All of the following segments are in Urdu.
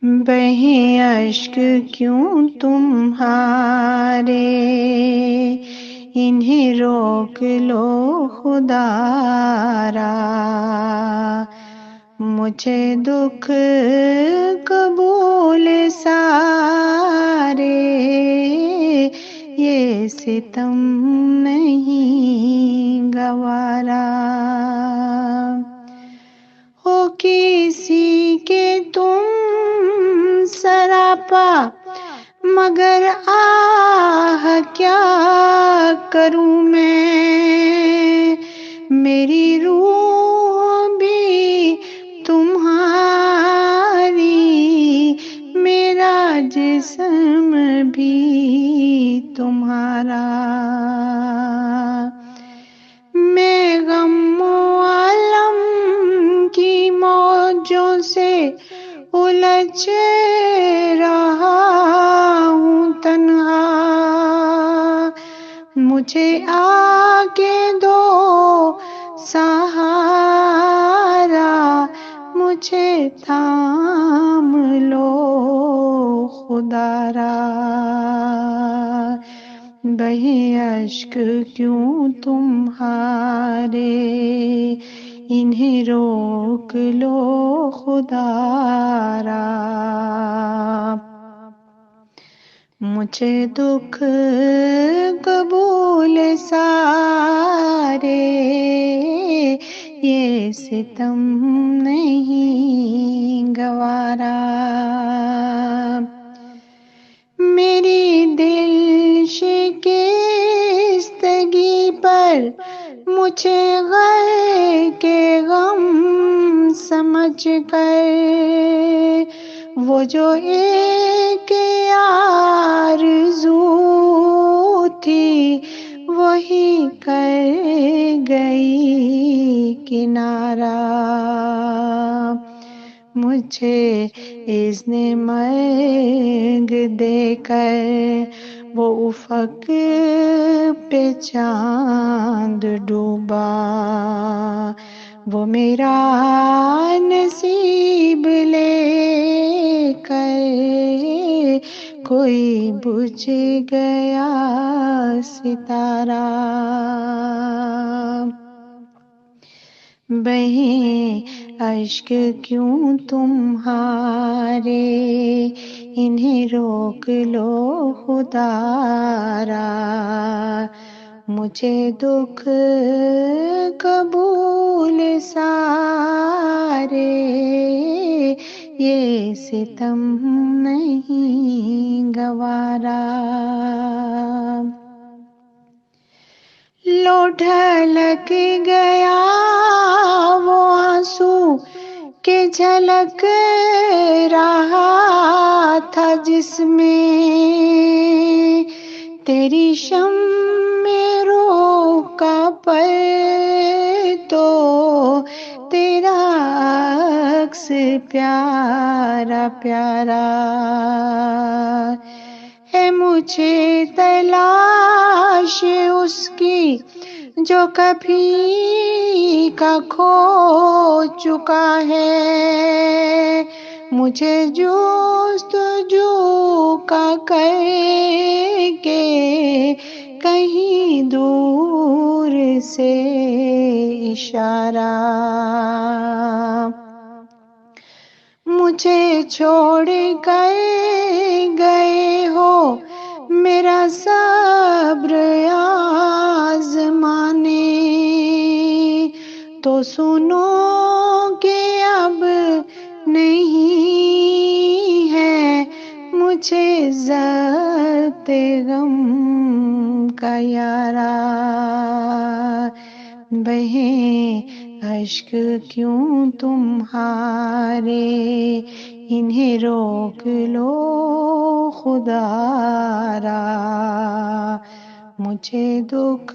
بہیں اشک کیوں تمہارے، انہیں روک لو خدا را، مجھے دکھ قبول سارے، یہ ستم نہیں گوارا۔ ہو کسی کے تم سراپا، مگر آہ کیا کروں میں، میری روح بھی تمہاری، میرا جسم بھی تمہارا۔ میں غم و الم کی موجوں سے الجھ رہا ہوں تنہا، مجھے آ کے دو سہارا، مجھے تھام لو خدا را۔ بہیں اشک کیوں تمہارے، انہیں روک لو خدا را، مجھے دکھ قبول سارے، یہ ستم نہیں گوارا۔ میری دل شکستگی پر مجھے غر کے غم سمجھ کر، وہ جو ایک آرزو تھی وہی کر گئی کنارہ، مجھے اذن مرگ دے کر وہ افق پہ چاند ڈوبا، وہ میرا نصیب لے کر کوئی بجھ گیا ستارہ۔ بہیں اشک کیوں تمہارے، انہیں روک لو خدا را، مجھے دکھ قبول سارے، یہ ستم نہیں گوارا۔ لو ڈھلک گیا وہ آنسو کہ جھلک رہا تھا جس میں، تیری شمع روح کا پر تو تیرا عکس پیارا پیارا ہے، مجھے تلاش اس کی جو کبھی کا کھو چکا ہے، مجھے جستجو کا کر کے کہیں دور سے اشارہ، مجھے چھوڑ کر گئے ہو میرا صبر آزمانے، تو سنو کہ اب نہیں ہے مجھے ضبط غم کا یارا۔ بہیں اشک کیوں تمہارے، انہیں روک لو خدا را، مجھے دکھ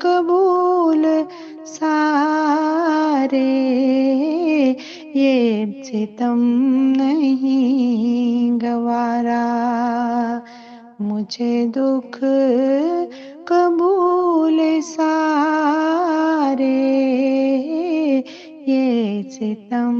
قبول سارے، یہ ستم نہیں گوارا، مجھے دکھ قبول سارے، یہ ستم